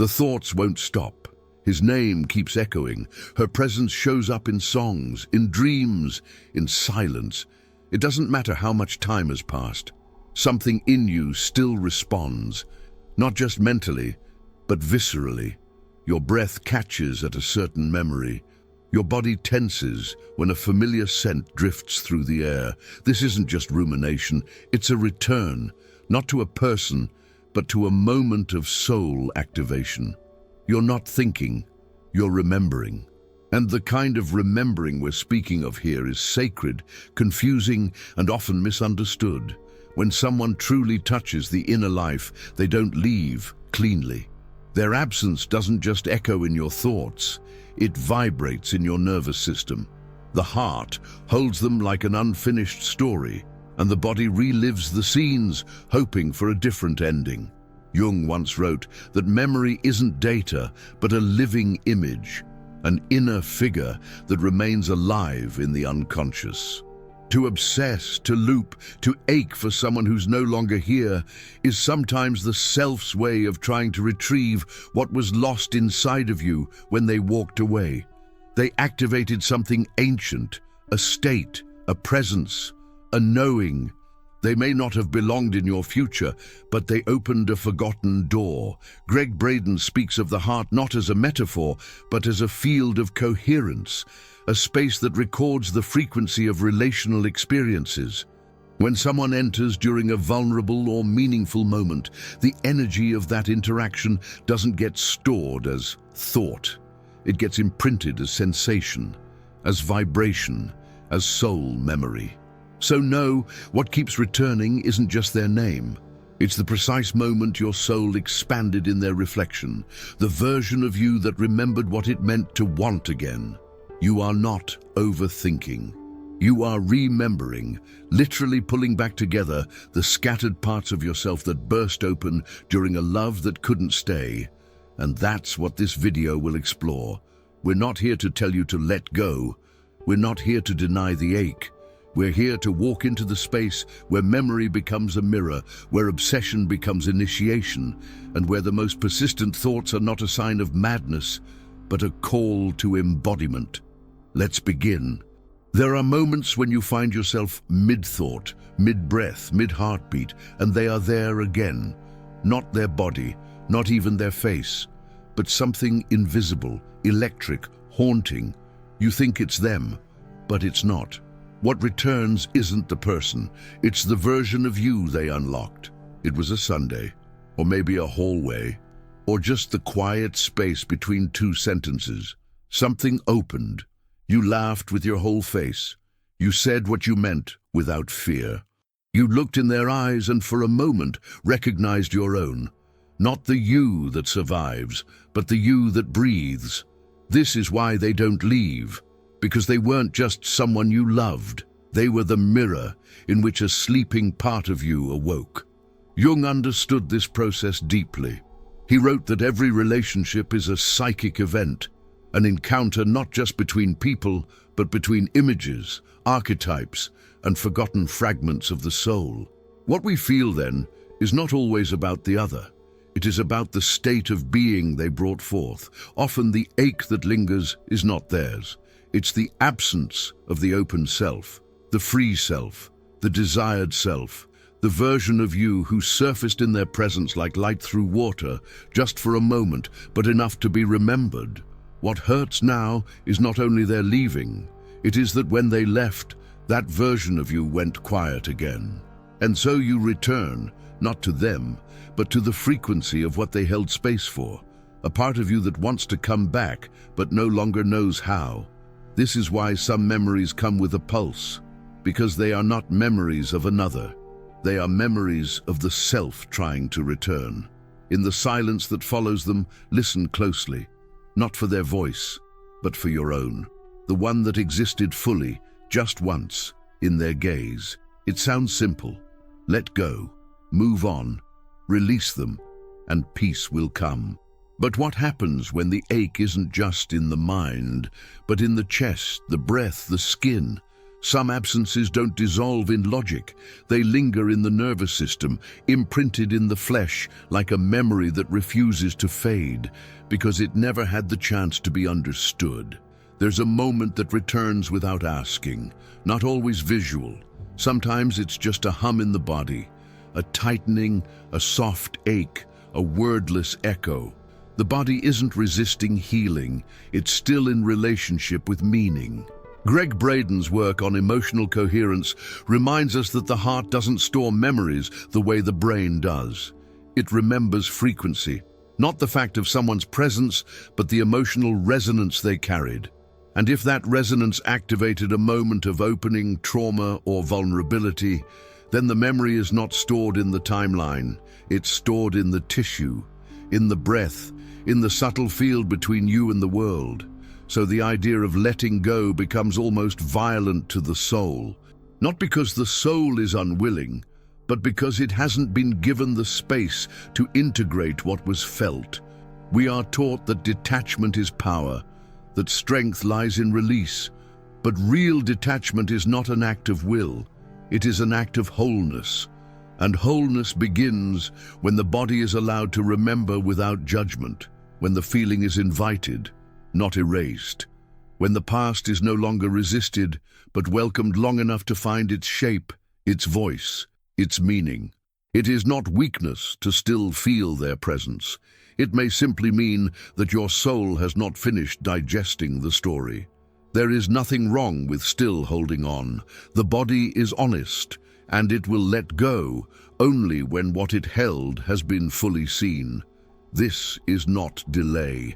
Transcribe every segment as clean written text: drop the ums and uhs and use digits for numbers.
The thoughts won't stop. His name keeps echoing. Her presence shows up in songs, in dreams, in silence. It doesn't matter how much time has passed. Something in you still responds, not just mentally, but viscerally. Your breath catches at a certain memory. Your body tenses when a familiar scent drifts through the air. This isn't just rumination, it's a return, not to a person, but to a moment of soul activation. You're not thinking, you're remembering. And the kind of remembering we're speaking of here is sacred, confusing, and often misunderstood. When someone truly touches the inner life, they don't leave cleanly. Their absence doesn't just echo in your thoughts, it vibrates in your nervous system. The heart holds them like an unfinished story, and the body relives the scenes, hoping for a different ending. Jung once wrote that memory isn't data, but a living image, an inner figure that remains alive in the unconscious. To obsess, to loop, to ache for someone who's no longer here is sometimes the self's way of trying to retrieve what was lost inside of you when they walked away. They activated something ancient, a state, a presence, a knowing. They may not have belonged in your future, but they opened a forgotten door. Greg Braden speaks of the heart not as a metaphor, but as a field of coherence, a space that records the frequency of relational experiences. When someone enters during a vulnerable or meaningful moment, the energy of that interaction doesn't get stored as thought. It gets imprinted as sensation, as vibration, as soul memory. So know, what keeps returning isn't just their name. It's the precise moment your soul expanded in their reflection, the version of you that remembered what it meant to want again. You are not overthinking. You are remembering, literally pulling back together the scattered parts of yourself that burst open during a love that couldn't stay. And that's what this video will explore. We're not here to tell you to let go. We're not here to deny the ache. We're here to walk into the space where memory becomes a mirror, where obsession becomes initiation, and where the most persistent thoughts are not a sign of madness, but a call to embodiment. Let's begin. There are moments when you find yourself mid-thought, mid-breath, mid-heartbeat, and they are there again. Not their body, not even their face, but something invisible, electric, haunting. You think it's them, but it's not. What returns isn't the person, it's the version of you they unlocked. It was a Sunday, or maybe a hallway, or just the quiet space between two sentences. Something opened. You laughed with your whole face. You said what you meant without fear. You looked in their eyes and for a moment recognized your own. Not the you that survives, but the you that breathes. This is why they don't leave. Because they weren't just someone you loved. They were the mirror in which a sleeping part of you awoke. Jung understood this process deeply. He wrote that every relationship is a psychic event, an encounter not just between people, but between images, archetypes, and forgotten fragments of the soul. What we feel then is not always about the other. It is about the state of being they brought forth. Often the ache that lingers is not theirs. It's the absence of the open self, the free self, the desired self, the version of you who surfaced in their presence like light through water, just for a moment, but enough to be remembered. What hurts now is not only their leaving, it is that when they left, that version of you went quiet again. And so you return, not to them, but to the frequency of what they held space for, a part of you that wants to come back, but no longer knows how. This is why some memories come with a pulse, because they are not memories of another. They are memories of the self trying to return. In the silence that follows them, listen closely, not for their voice, but for your own, the one that existed fully, just once, in their gaze. It sounds simple. Let go, move on, release them, and peace will come. But what happens when the ache isn't just in the mind, but in the chest, the breath, the skin? Some absences don't dissolve in logic. They linger in the nervous system, imprinted in the flesh, like a memory that refuses to fade, because it never had the chance to be understood. There's a moment that returns without asking, not always visual. Sometimes it's just a hum in the body, a tightening, a soft ache, a wordless echo. The body isn't resisting healing, it's still in relationship with meaning. Gregg Braden's work on emotional coherence reminds us that the heart doesn't store memories the way the brain does. It remembers frequency, not the fact of someone's presence, but the emotional resonance they carried. And if that resonance activated a moment of opening, trauma, or vulnerability, then the memory is not stored in the timeline. It's stored in the tissue, in the breath, in the subtle field between you and the world. So the idea of letting go becomes almost violent to the soul. Not because the soul is unwilling, but because it hasn't been given the space to integrate what was felt. We are taught that detachment is power, that strength lies in release. But real detachment is not an act of will. It is an act of wholeness. And wholeness begins when the body is allowed to remember without judgment, when the feeling is invited, not erased, when the past is no longer resisted, but welcomed long enough to find its shape, its voice, its meaning. It is not weakness to still feel their presence. It may simply mean that your soul has not finished digesting the story. There is nothing wrong with still holding on. The body is honest, and it will let go only when what it held has been fully seen. This is not delay.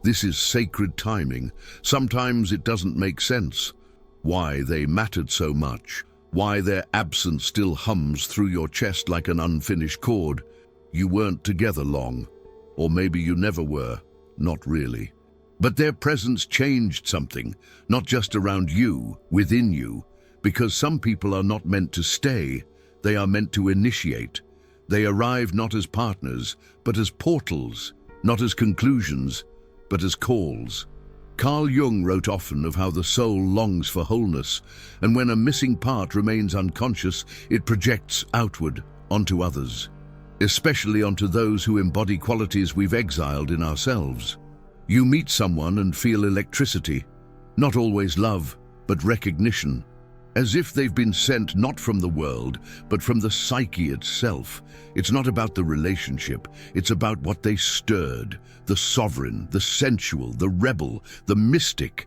This is sacred timing. Sometimes it doesn't make sense. Why they mattered so much. Why their absence still hums through your chest like an unfinished chord. You weren't together long. Or maybe you never were. Not really. But their presence changed something, not just around you, within you. Because some people are not meant to stay. They are meant to initiate. They arrive not as partners, but as portals. Not as conclusions, but as calls. Carl Jung wrote often of how the soul longs for wholeness, and when a missing part remains unconscious, it projects outward onto others, especially onto those who embody qualities we've exiled in ourselves. You meet someone and feel electricity, not always love, but recognition, as if they've been sent not from the world, but from the psyche itself. It's not about the relationship, it's about what they stirred, the sovereign, the sensual, the rebel, the mystic.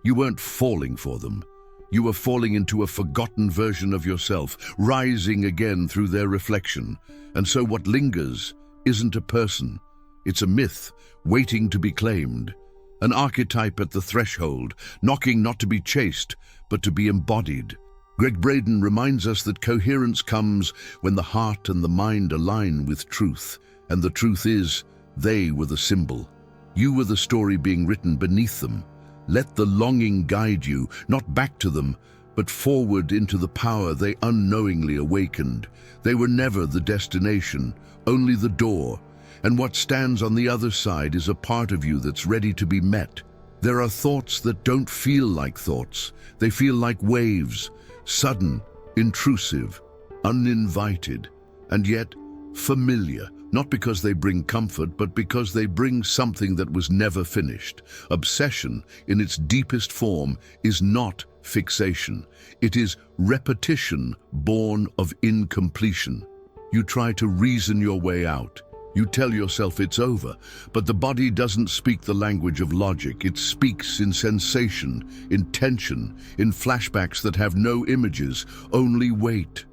You weren't falling for them. You were falling into a forgotten version of yourself, rising again through their reflection. And so what lingers isn't a person, it's a myth, waiting to be claimed. An archetype at the threshold, knocking not to be chased, but to be embodied. Gregg Braden reminds us that coherence comes when the heart and the mind align with truth. And the truth is, they were the symbol. You were the story being written beneath them. Let the longing guide you, not back to them, but forward into the power they unknowingly awakened. They were never the destination, only the door. And what stands on the other side is a part of you that's ready to be met. There are thoughts that don't feel like thoughts. They feel like waves, sudden, intrusive, uninvited, and yet familiar, not because they bring comfort, but because they bring something that was never finished. Obsession, in its deepest form, is not fixation. It is repetition born of incompletion. You try to reason your way out. You tell yourself it's over, but the body doesn't speak the language of logic. It speaks in sensation, in tension, in flashbacks that have no images, only weight.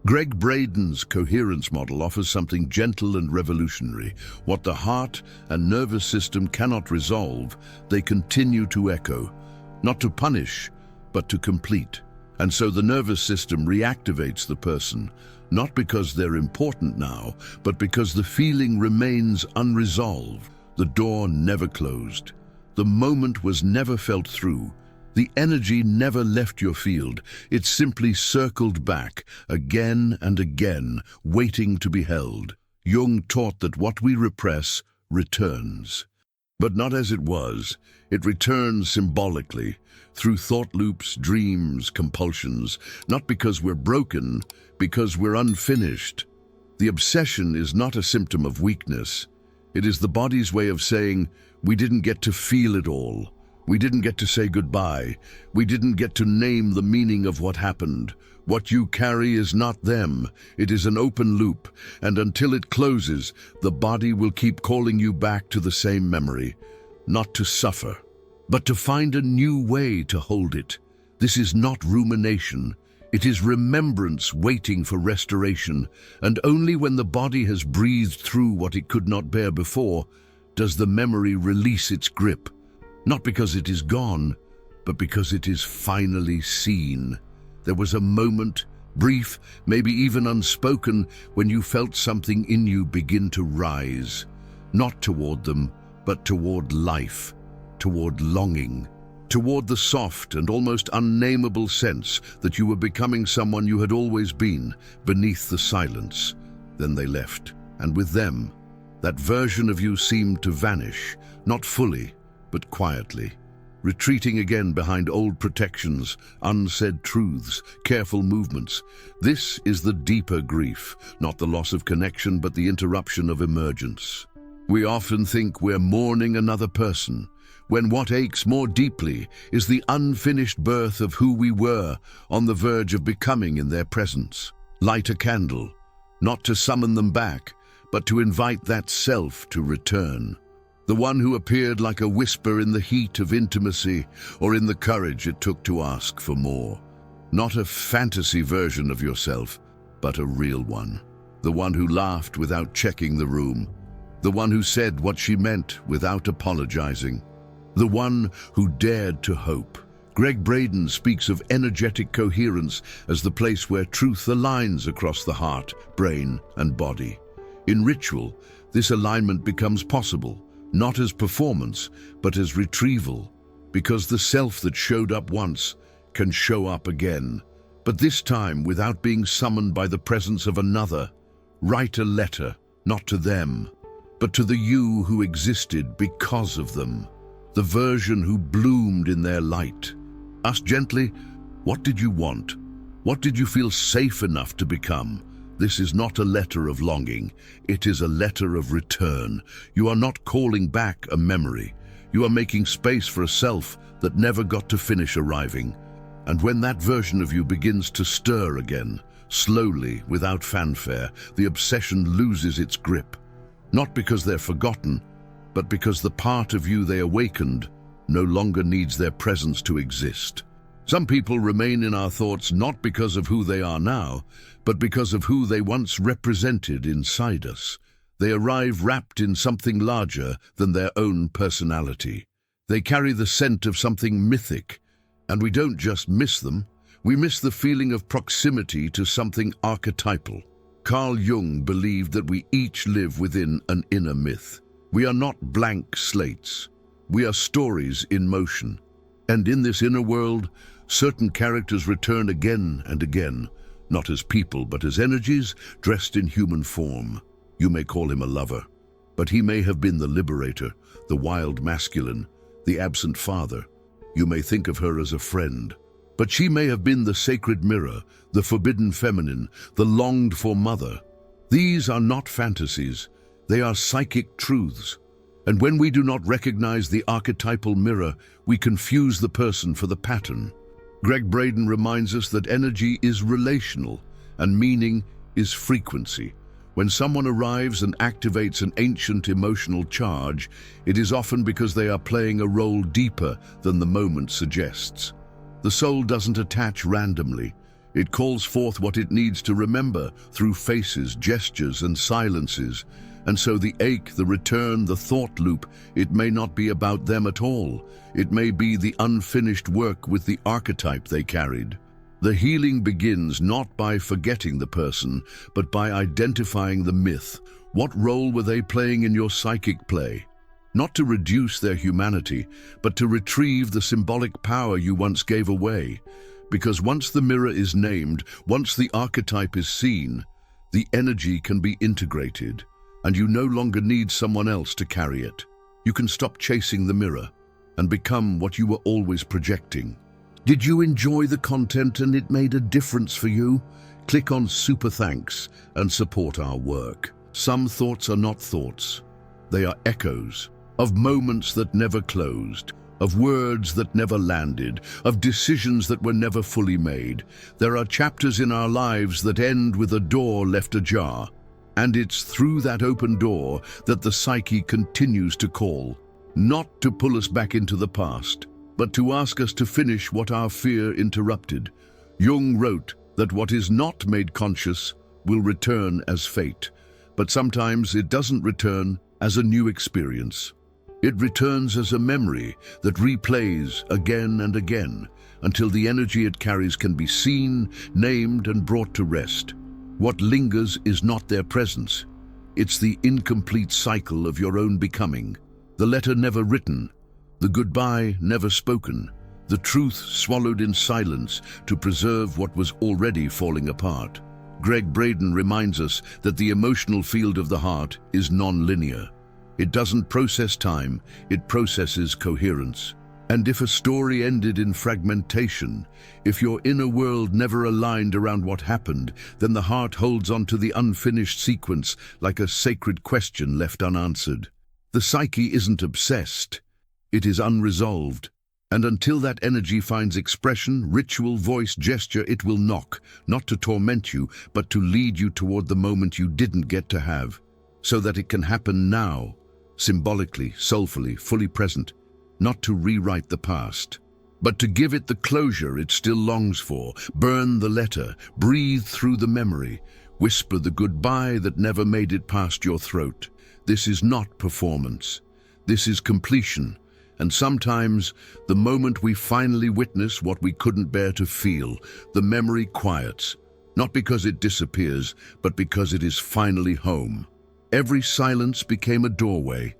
Gregg Braden's coherence model offers something gentle and revolutionary. What the heart and nervous system cannot resolve, they continue to echo, not to punish, but to complete. And so the nervous system reactivates the person, not because they're important now, but because the feeling remains unresolved. The door never closed. The moment was never felt through. The energy never left your field. It simply circled back, again and again, waiting to be held. Jung taught that what we repress returns. But not as it was. It returns symbolically, through thought loops, dreams, compulsions, not because we're broken, because we're unfinished. The obsession is not a symptom of weakness. It is the body's way of saying, we didn't get to feel it all. We didn't get to say goodbye. We didn't get to name the meaning of what happened. What you carry is not them. It is an open loop, and until it closes, the body will keep calling you back to the same memory, not to suffer, but to find a new way to hold it. This is not rumination. It is remembrance waiting for restoration, and only when the body has breathed through what it could not bear before, does the memory release its grip. Not because it is gone, but because it is finally seen. There was a moment, brief, maybe even unspoken, when you felt something in you begin to rise, not toward them, but toward life, toward longing, toward the soft and almost unnameable sense that you were becoming someone you had always been, beneath the silence. Then they left, and with them, that version of you seemed to vanish, not fully, but quietly, retreating again behind old protections, unsaid truths, careful movements. This is the deeper grief, not the loss of connection, but the interruption of emergence. We often think we're mourning another person, when what aches more deeply is the unfinished birth of who we were, on the verge of becoming in their presence. Light a candle, not to summon them back, but to invite that self to return. The one who appeared like a whisper in the heat of intimacy, or in the courage it took to ask for more. Not a fantasy version of yourself, but a real one. The one who laughed without checking the room. The one who said what she meant without apologizing. The one who dared to hope. Gregg Braden speaks of energetic coherence as the place where truth aligns across the heart, brain, and body. In ritual, this alignment becomes possible, not as performance, but as retrieval, because the self that showed up once can show up again, but this time without being summoned by the presence of another. Write a letter, not to them, but to the you who existed because of them, the version who bloomed in their light. Ask gently, what did you want? What did you feel safe enough to become? This is not a letter of longing. It is a letter of return. You are not calling back a memory. You are making space for a self that never got to finish arriving. And when that version of you begins to stir again, slowly, without fanfare, the obsession loses its grip. Not because they're forgotten, but because the part of you they awakened no longer needs their presence to exist. Some people remain in our thoughts not because of who they are now, but because of who they once represented inside us. They arrive wrapped in something larger than their own personality. They carry the scent of something mythic, and we don't just miss them, we miss the feeling of proximity to something archetypal. Carl Jung believed that we each live within an inner myth. We are not blank slates. We are stories in motion. And in this inner world, certain characters return again and again, not as people, but as energies dressed in human form. You may call him a lover, but he may have been the liberator, the wild masculine, the absent father. You may think of her as a friend, but she may have been the sacred mirror, the forbidden feminine, the longed-for mother. These are not fantasies. They are psychic truths. And when we do not recognize the archetypal mirror, we confuse the person for the pattern. Gregg Braden reminds us that energy is relational and meaning is frequency. When someone arrives and activates an ancient emotional charge, it is often because they are playing a role deeper than the moment suggests. The soul doesn't attach randomly. It calls forth what it needs to remember through faces, gestures, and silences. And so the ache, the return, the thought loop, it may not be about them at all. It may be the unfinished work with the archetype they carried. The healing begins not by forgetting the person, but by identifying the myth. What role were they playing in your psychic play? Not to reduce their humanity, but to retrieve the symbolic power you once gave away. Because once the mirror is named, once the archetype is seen, the energy can be integrated, and you no longer need someone else to carry it. You can stop chasing the mirror and become what you were always projecting. Did you enjoy the content and it made a difference for you? Click on Super Thanks and support our work. Some thoughts are not thoughts. They are echoes of moments that never closed, of words that never landed, of decisions that were never fully made. There are chapters in our lives that end with a door left ajar, and it's through that open door that the psyche continues to call, not to pull us back into the past, but to ask us to finish what our fear interrupted. Jung wrote that what is not made conscious will return as fate, but sometimes it doesn't return as a new experience. It returns as a memory that replays again and again until the energy it carries can be seen, named, and brought to rest. What lingers is not their presence. It's the incomplete cycle of your own becoming. The letter never written, the goodbye never spoken, the truth swallowed in silence to preserve what was already falling apart. Gregg Braden reminds us that the emotional field of the heart is non-linear. It doesn't process time, it processes coherence. And if a story ended in fragmentation, if your inner world never aligned around what happened, then the heart holds on to the unfinished sequence like a sacred question left unanswered. The psyche isn't obsessed, it is unresolved. And until that energy finds expression, ritual, voice, gesture, it will knock, not to torment you, but to lead you toward the moment you didn't get to have, so that it can happen now, symbolically, soulfully, fully present, not to rewrite the past, but to give it the closure it still longs for. Burn the letter, breathe through the memory, whisper the goodbye that never made it past your throat. This is not performance. This is completion. And sometimes, the moment we finally witness what we couldn't bear to feel, the memory quiets, not because it disappears, but because it is finally home. Every silence became a doorway,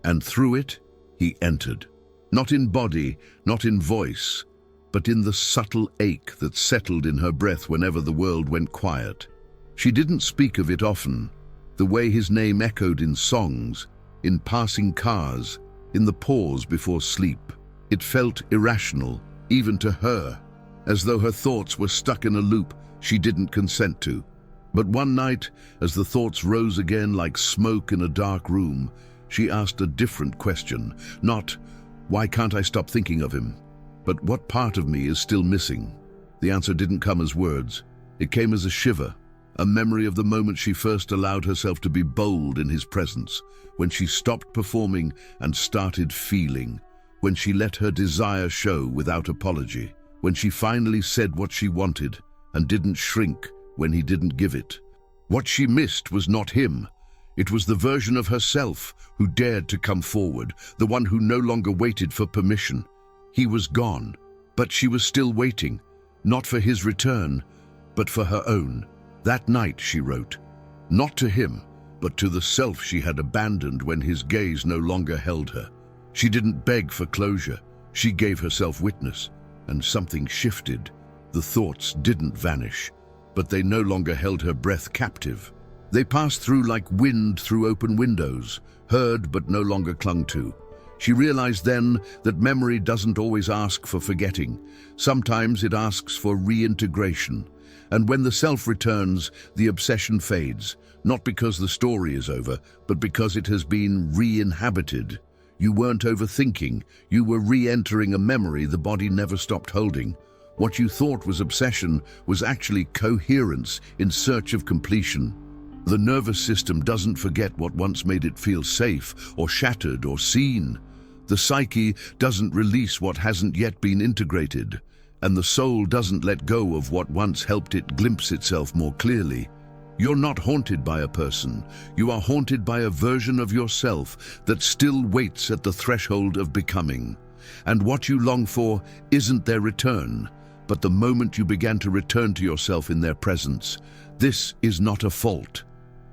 and through it, he entered. Not in body, not in voice, but in the subtle ache that settled in her breath whenever the world went quiet. She didn't speak of it often, the way his name echoed in songs, in passing cars, in the pause before sleep. It felt irrational, even to her, as though her thoughts were stuck in a loop she didn't consent to. But one night, as the thoughts rose again like smoke in a dark room, she asked a different question. Not, "Why can't I stop thinking of him?" but "What part of me is still missing?" The answer didn't come as words. It came as a shiver, a memory of the moment she first allowed herself to be bold in his presence, when she stopped performing and started feeling, when she let her desire show without apology, when she finally said what she wanted and didn't shrink when he didn't give it. What she missed was not him. It was the version of herself who dared to come forward, the one who no longer waited for permission. He was gone, but she was still waiting, not for his return, but for her own. That night, she wrote, not to him, but to the self she had abandoned when his gaze no longer held her. She didn't beg for closure. She gave herself witness, and something shifted. The thoughts didn't vanish, but they no longer held her breath captive. They passed through like wind through open windows, heard but no longer clung to. She realized then that memory doesn't always ask for forgetting. Sometimes it asks for reintegration. And when the self returns, the obsession fades, not because the story is over, but because it has been re-inhabited. You weren't overthinking, you were re-entering a memory the body never stopped holding. What you thought was obsession was actually coherence in search of completion. The nervous system doesn't forget what once made it feel safe, or shattered, or seen. The psyche doesn't release what hasn't yet been integrated. And the soul doesn't let go of what once helped it glimpse itself more clearly. You're not haunted by a person. You are haunted by a version of yourself that still waits at the threshold of becoming. And what you long for isn't their return, but the moment you began to return to yourself in their presence. This is not a fault.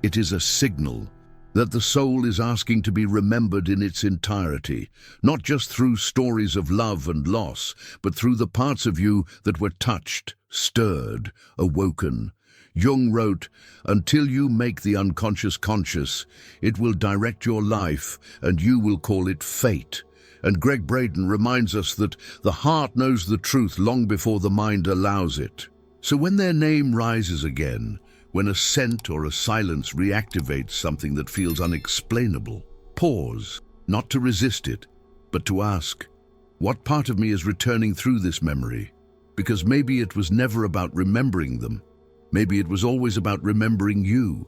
It is a signal that the soul is asking to be remembered in its entirety, not just through stories of love and loss, but through the parts of you that were touched, stirred, awoken. Jung wrote, "Until you make the unconscious conscious, it will direct your life and you will call it fate." And Greg Braden reminds us that the heart knows the truth long before the mind allows it. So when their name rises again, when a scent or a silence reactivates something that feels unexplainable, pause, not to resist it, but to ask, what part of me is returning through this memory? Because maybe it was never about remembering them. Maybe it was always about remembering you.